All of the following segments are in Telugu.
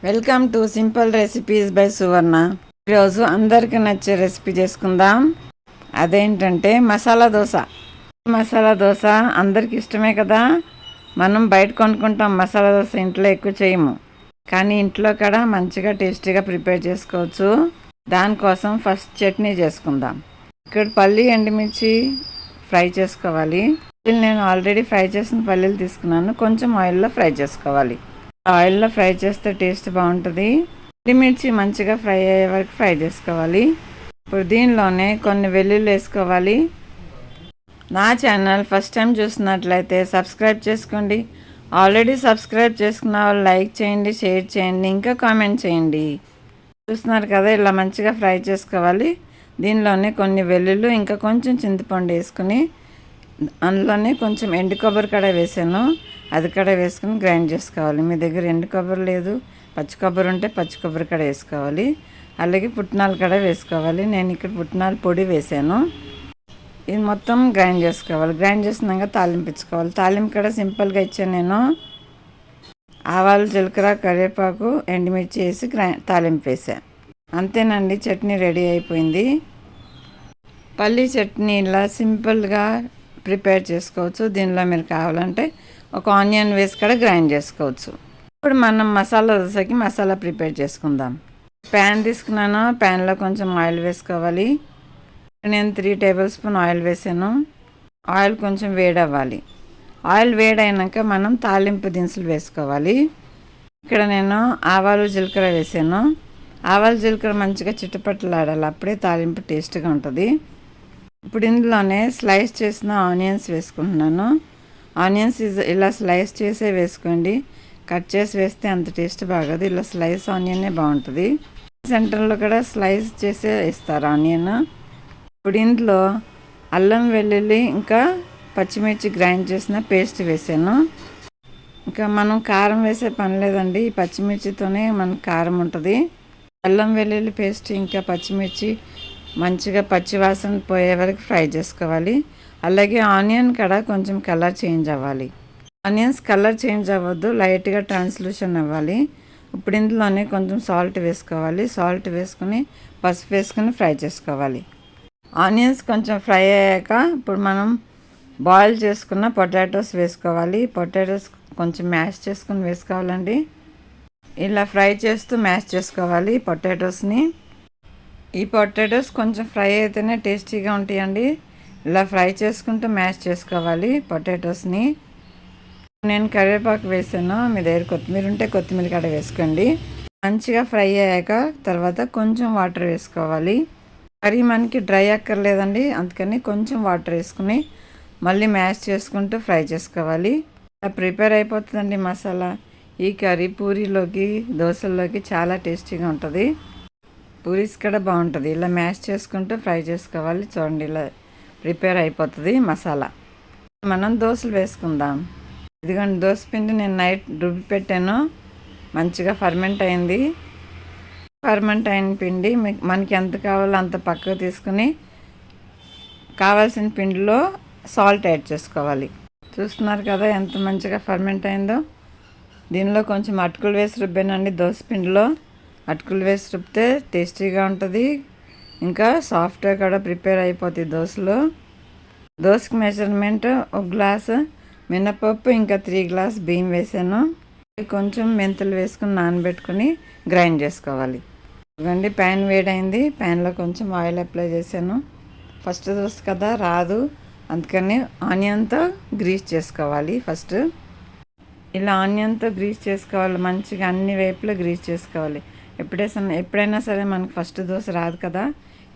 Welcome to simple recipes by Suvarna. ఈరోజు అందరికీ నచ్చే రెసిపీ చేసుకుందాం. అదేంటంటే మసాలా దోశ. మసాలా దోశ అందరికి ఇష్టమే కదా. మనం బయట కొనుక్కుంటాం మసాలా దోశ, ఇంట్లో ఎక్కువ చేయము. కానీ ఇంట్లో కూడా మంచిగా టేస్టీగా ప్రిపేర్ చేసుకోవచ్చు. దానికోసం ఫస్ట్ చట్నీ చేసుకుందాం. ఇక్కడ పల్లి ఎండుమిర్చి ఫ్రై చేసుకోవాలి. నేను ఆల్రెడీ ఫ్రై చేసిన పల్లీలు తీసుకున్నాను. కొంచెం ఆయిల్లో ఫ్రై చేసుకోవాలి. ఆయిల్లో ఫ్రై చేస్తే టేస్ట్ బాగుంటుంది. ఎండుమిర్చి మంచిగా ఫ్రై అయ్యే వరకు ఫ్రై చేసుకోవాలి. ఇప్పుడు దీనిలోనే కొన్ని వెల్లుల్లి వేసుకోవాలి. నా ఛానల్ ఫస్ట్ టైం చూసినట్లయితే సబ్స్క్రైబ్ చేసుకోండి. ఆల్రెడీ సబ్స్క్రైబ్ చేసుకున్న వాళ్ళు లైక్ చేయండి, షేర్ చేయండి, ఇంకా కామెంట్ చేయండి. చూస్తున్నారు కదా, ఇలా మంచిగా ఫ్రై చేసుకోవాలి. దీనిలోనే కొన్ని వెల్లుల్లి, ఇంకా కొంచెం చింతపండు వేసుకుని అందులోనే కొంచెం ఎండు కొబ్బరి కూడా వేసాను. అది కూడా వేసుకుని గ్రైండ్ చేసుకోవాలి. మీ దగ్గర ఎండు కొబ్బరి లేదు, పచ్చి కొబ్బరి ఉంటే పచ్చి కొబ్బరి కూడా వేసుకోవాలి. అలాగే పుట్నాలు కూడా వేసుకోవాలి. నేను ఇక్కడ పుట్నాల పొడి వేసాను. ఇది మొత్తం గ్రైండ్ చేసుకోవాలి. గ్రైండ్ చేసినాక తాలింపించుకోవాలి. తాలింపు కూడా సింపుల్గా ఇచ్చాను నేను. ఆవాలు, జీలకర్ర, కరివేపాకు, ఎండుమిర్చి వేసి తాలింపు వేసాను. అంతేనండి, చట్నీ రెడీ అయిపోయింది. పల్లీ చట్నీ ఇలా సింపుల్గా ప్రిపేర్ చేసుకోవచ్చు. దీనిలో మీరు కావాలంటే ఒక ఆనియన్ వేసి కూడా గ్రైండ్ చేసుకోవచ్చు. ఇప్పుడు మనం మసాలా దోశకి మసాలా ప్రిపేర్ చేసుకుందాం. ప్యాన్ తీసుకున్నాను. ప్యాన్లో కొంచెం ఆయిల్ వేసుకోవాలి. నేను 3 టేబుల్ స్పూన్ ఆయిల్ వేసాను. ఆయిల్ కొంచెం వేడవ్వాలి. ఆయిల్ వేడైనాక మనం తాలింపు దినుసులు వేసుకోవాలి. ఇక్కడ నేను ఆవాలు, జీలకర్ర వేసాను. ఆవాలు, జీలకర్ర మంచిగా చిట్టుపట్టలాడాలి, అప్పుడే తాలింపు టేస్ట్గా ఉంటుంది. ఇప్పుడు ఇందులోనే స్లైస్ చేసిన ఆనియన్స్ వేసుకుంటున్నాను. ఆనియన్స్ ఇలా స్లైస్ చేసే వేసుకోండి. కట్ చేసి వేస్తే అంత టేస్ట్ బాగోదు. ఇలా స్లైస్ ఆనియనే బాగుంటుంది. సెంటర్లో కూడా స్లైస్ చేసే వేస్తారు ఆనియన్. ఇప్పుడు ఇందులో అల్లం, వెల్లుల్లి, ఇంకా పచ్చిమిర్చి గ్రైండ్ చేసిన పేస్ట్ వేసాను. ఇంకా మనం కారం వేసే పని లేదండి, ఈ పచ్చిమిర్చితోనే మనకు కారం ఉంటుంది. అల్లం వెల్లుల్లి పేస్ట్ ఇంకా పచ్చిమిర్చి మంచిగా పచ్చివాసన పోయే వరకు ఫ్రై చేసుకోవాలి. అలాగే ఆనియన్ కూడా కొంచెం కలర్ చేంజ్ అవ్వాలి. ఆనియన్స్ కలర్ చేంజ్ అవ్వద్దు, లైట్గా ట్రాన్స్లూషన్ అవ్వాలి. ఇప్పుడు ఇందులోనే కొంచెం సాల్ట్ వేసుకోవాలి. సాల్ట్ వేసుకుని పసుపు వేసుకుని ఫ్రై చేసుకోవాలి. ఆనియన్స్ కొంచెం ఫ్రై అయ్యాక ఇప్పుడు మనం బాయిల్ చేసుకున్న పొటాటోస్ వేసుకోవాలి. పొటాటోస్ కొంచెం మ్యాష్ చేసుకుని వేసుకోవాలండి. ఇలా ఫ్రై చేస్తూ మ్యాష్ చేసుకోవాలి పొటాటోస్ని. ఈ పొటాటోస్ కొంచెం ఫ్రై అయితేనే టేస్టీగా ఉంటాయండి. ఇలా ఫ్రై చేసుకుంటూ మ్యాష్ చేసుకోవాలి పొటాటోస్ని. నేను కరివేపాకు వేసాను. మీ దగ్గర కొత్తిమీర ఉంటే కొత్తిమీర కూడా వేసుకోండి. మంచిగా ఫ్రై అయ్యాక తర్వాత కొంచెం వాటర్ వేసుకోవాలి. కర్రీ మనకి డ్రై అక్కర్లేదండి, అందుకని కొంచెం వాటర్ వేసుకుని మళ్ళీ మ్యాష్ చేసుకుంటూ ఫ్రై చేసుకోవాలి. ప్రిపేర్ అయిపోతుందండి మసాలా. ఈ కర్రీ పూరీలోకి, దోశల్లోకి చాలా టేస్టీగా ఉంటుంది. పూరీస్ కూడా బాగుంటుంది. ఇలా మ్యాష్ చేసుకుంటూ ఫ్రై చేసుకోవాలి. చూడండి, ఇలా ప్రిపేర్ అయిపోతుంది మసాలా. మనం దోశలు వేసుకుందాం. ఇదిగోండి, దోశ పిండి నేను నైట్ రుబ్బి పెట్టాను. మంచిగా ఫర్మెంట్ అయింది. ఫర్మెంట్ అయిన పిండి మనకి ఎంత కావాలో అంత పక్కకు తీసుకుని కావాల్సిన పిండిలో సాల్ట్ యాడ్ చేసుకోవాలి. చూస్తున్నారు కదా ఎంత మంచిగా ఫర్మెంట్ అయిందో. దీనిలో కొంచెం అటుకులు వేసి రుబ్బానండి. దోశ పిండిలో అటుకులు వేసి రుబ్బితే టేస్టీగా ఉంటుంది. ఇంకా సాఫ్ట్గా కూడా ప్రిపేర్ అయిపోతుంది దోశలో. దోశకి మెజర్మెంట్ 1 గ్లాసు మినపప్పు, ఇంకా 3 గ్లాస్ బియ్యం వేసాను. కొంచెం మెంతులు వేసుకుని నానబెట్టుకుని గ్రైండ్ చేసుకోవాలి. ఇవ్వండి, ప్యాన్ వేడైంది. ప్యాన్లో కొంచెం ఆయిల్ అప్లై చేశాను. ఫస్ట్ దోశ కదా, రాదు, అందుకని ఆనియన్తో గ్రీస్ చేసుకోవాలి. ఫస్ట్ ఇలా ఆనియన్తో గ్రీస్ చేసుకోవాలి. మంచిగా అన్ని వైపులో గ్రీస్ చేసుకోవాలి. ఎప్పుడైనా సరే మనకు ఫస్ట్ దోశ రాదు కదా,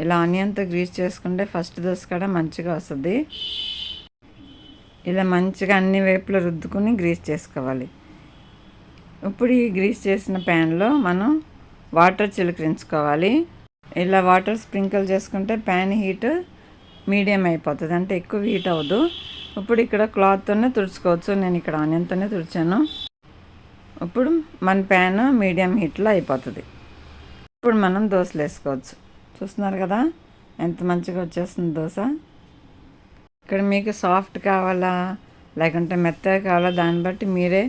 ఇలా ఆనియన్తో గ్రీస్ చేసుకుంటే ఫస్ట్ దోశ కూడా మంచిగా వస్తుంది. ఇలా మంచిగా అన్ని వైపులో రుద్దుకుని గ్రీస్ చేసుకోవాలి. ఇప్పుడు ఈ గ్రీస్ చేసిన ప్యాన్లో మనం వాటర్ చిలకరించుకోవాలి. ఇలా వాటర్ స్ప్రింకిల్ చేసుకుంటే ప్యాన్ హీట్ మీడియం అయిపోతుంది, అంటే ఎక్కువ హీట్ అవ్వదు. ఇప్పుడు ఇక్కడ క్లాత్తోనే తుడుచుకోవచ్చు. నేను ఇక్కడ ఆనియన్తోనే తుడిచాను. ఇప్పుడు మన ప్యాన్ మీడియం హీట్లో అయిపోతుంది. ఇప్పుడు మనం దోశలు వేసుకోవచ్చు. చూస్తున్నారు కదా ఎంత మంచిగా వచ్చేస్తుంది దోశ. ఇక్కడ మీకు సాఫ్ట్ కావాలా లేకుంటే మెత్తగా కావాలా దాన్ని బట్టి మీరే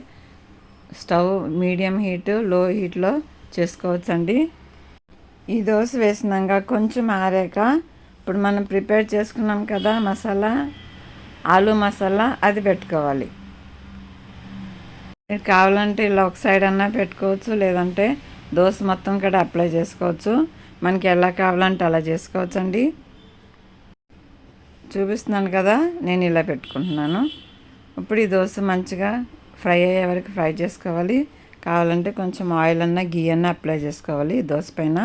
స్టవ్ మీడియం హీటు లో హీట్లో చేసుకోవచ్చండి. ఈ దోశ వేసినాక కొంచెం ఆరాక ఇప్పుడు మనం ప్రిపేర్ చేసుకున్నాం కదా మసాలా, ఆలు మసాలా, అది పెట్టుకోవాలి. మీరు కావాలంటే ఇలా ఒక సైడ్ అన్నా పెట్టుకోవచ్చు, లేదంటే దోశ మొత్తం కూడా అప్లై చేసుకోవచ్చు. మనకి ఎలా కావాలంటే అలా చేసుకోవచ్చు అండి. చూపిస్తున్నాను కదా, నేను ఇలా పెట్టుకుంటున్నాను. ఇప్పుడు ఈ దోశ మంచిగా ఫ్రై అయ్యే వరకు ఫ్రై చేసుకోవాలి. కావాలంటే కొంచెం ఆయిల్ అన్నా గీ అన్నా అప్లై చేసుకోవాలి దోశ పైన.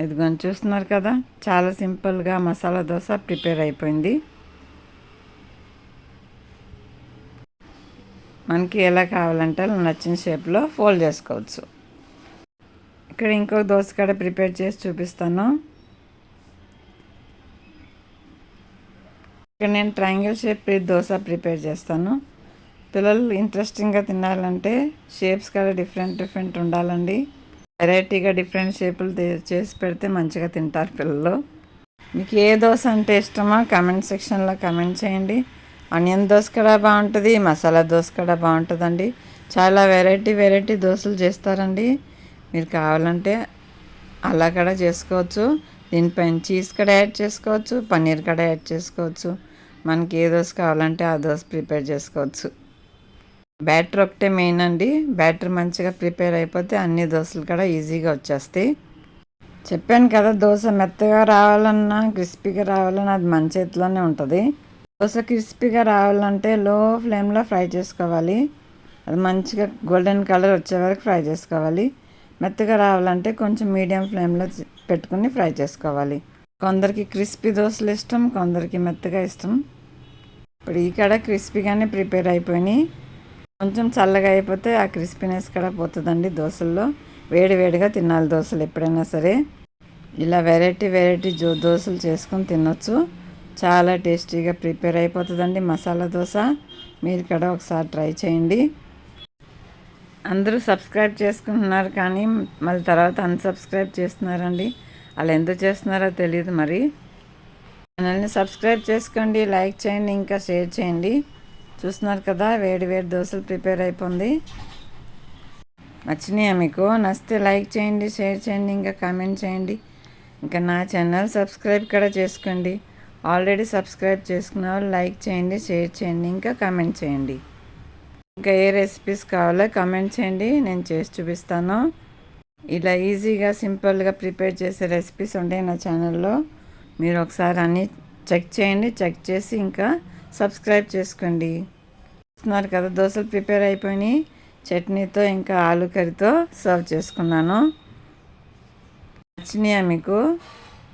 ఇదిగోని చూస్తున్నారు కదా, చాలా సింపుల్గా మసాలా దోశ ప్రిపేర్ అయిపోయింది. మనకి ఎలా కావాలంటే అలా నచ్చిన షేప్లో ఫోల్డ్ చేసుకోవచ్చు. ఇక్కడ ఇంకొక దోశ కూడా ప్రిపేర్ చేసి చూపిస్తాను. ఇక్కడ నేను ట్రయాంగిల్ షేప్ దోశ ప్రిపేర్ చేస్తాను. పిల్లలు ఇంట్రెస్టింగ్గా తినాలంటే షేప్స్ కూడా డిఫరెంట్ ఉండాలండి. వెరైటీగా డిఫరెంట్ షేపులు చేసి పెడితే మంచిగా తింటారు పిల్లలు. మీకు ఏ దోశ అంటే ఇష్టమో కామెంట్ సెక్షన్లో కామెంట్ చేయండి. ఆనియన్ దోశ కూడా బాగుంటుంది, మసాలా దోశ కూడా బాగుంటుందండి. చాలా వెరైటీ దోశలు చేస్తారండి. మీరు కావాలంటే అలా కూడా చేసుకోవచ్చు. దీనిపైన చీజ్ కూడా యాడ్ చేసుకోవచ్చు, పన్నీర్ కూడా యాడ్ చేసుకోవచ్చు. మనకి ఏ దోశ కావాలంటే ఆ దోశ ప్రిపేర్ చేసుకోవచ్చు. బ్యాటర్ ఒకటే మెయిన్ అండి. బ్యాటర్ మంచిగా ప్రిపేర్ అయిపోతే అన్ని దోశలు కూడా ఈజీగా వచ్చేస్తాయి. చెప్పాను కదా, దోశ మెత్తగా రావాలన్నా క్రిస్పీగా రావాలన్నా అది మన చేతిలోనే ఉంటుంది. దోశ క్రిస్పీగా రావాలంటే లో ఫ్లేమ్లో ఫ్రై చేసుకోవాలి. అది మంచిగా గోల్డెన్ కలర్ వచ్చే వరకు ఫ్రై చేసుకోవాలి. మెత్తగా రావాలంటే కొంచెం మీడియం ఫ్లేమ్లో పెట్టుకుని ఫ్రై చేసుకోవాలి. కొందరికి క్రిస్పీ దోశలు ఇష్టం, కొందరికి మెత్తగా ఇష్టం. ఇప్పుడు ఈ కడ క్రిస్పీగానే ప్రిపేర్ అయిపోయినాయి. కొంచెం చల్లగా అయిపోతే ఆ క్రిస్పీనెస్ కూడా పోతుందండి దోశల్లో. వేడిగా తినాలి దోశలు ఎప్పుడైనా సరే. ఇలా వెరైటీ దోశలు చేసుకొని తినొచ్చు. చాలా టేస్టీగా ప్రిపేర్ అయిపోతుందండి మసాలా దోశ. మీరు కూడా ఒకసారి ట్రై చేయండి. అందరూ సబ్స్క్రైబ్ చేసుకుంటున్నారు కానీ మళ్ళీ తర్వాత అన్సబ్స్క్రైబ్ చేస్తున్నారండి. అలా ఎందుకు చేస్తున్నారో తెలియదు. మరి ఛానల్ని సబ్స్క్రైబ్ చేసుకోండి, లైక్ చేయండి, ఇంకా షేర్ చేయండి. చూస్తున్నారు కదా, వేడి దోశలు ప్రిపేర్ అయిపోయింది. నచ్చినాయా మీకు? నచ్చితే లైక్ చేయండి, షేర్ చేయండి, ఇంకా కామెంట్ చేయండి. ఇంకా నా ఛానల్ సబ్స్క్రైబ్ కూడా చేసుకోండి. ఆల్రెడీ సబ్స్క్రైబ్ చేసుకున్న వాళ్ళు లైక్ చేయండి, షేర్ చేయండి, ఇంకా కామెంట్ చేయండి. ఇంకా ఏ రెసిపీస్ కావాలో కామెంట్ చేయండి, నేను చేసి చూపిస్తాను. ఇలా ఈజీగా సింపుల్గా ప్రిపేర్ చేసే రెసిపీస్ ఉంటాయి నా ఛానల్లో. మీరు ఒకసారి అన్నీ చెక్ చేయండి. చెక్ చేసి ఇంకా సబ్స్క్రైబ్ చేసుకోండి. చూస్తున్నారు కదా, దోశలు ప్రిపేర్ అయిపోయినాయి. చట్నీతో ఇంకా ఆలు కర్రీతో సర్వ్ చేసుకున్నాను. నచ్చినాయా మీకు?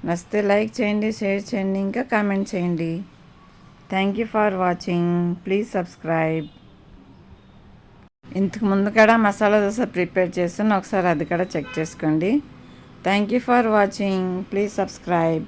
నచ్చితే లైక్ చేయండి, షేర్ చేయండి, ఇంకా కామెంట్ చేయండి. Thank you for watching. Please subscribe. ఇంతకు ముందు కూడా మసాలా దోశ ప్రిపేర్ చేస్తాను, ఒకసారి అది కూడా చెక్ చేసుకోండి. Thank you for watching. Please subscribe.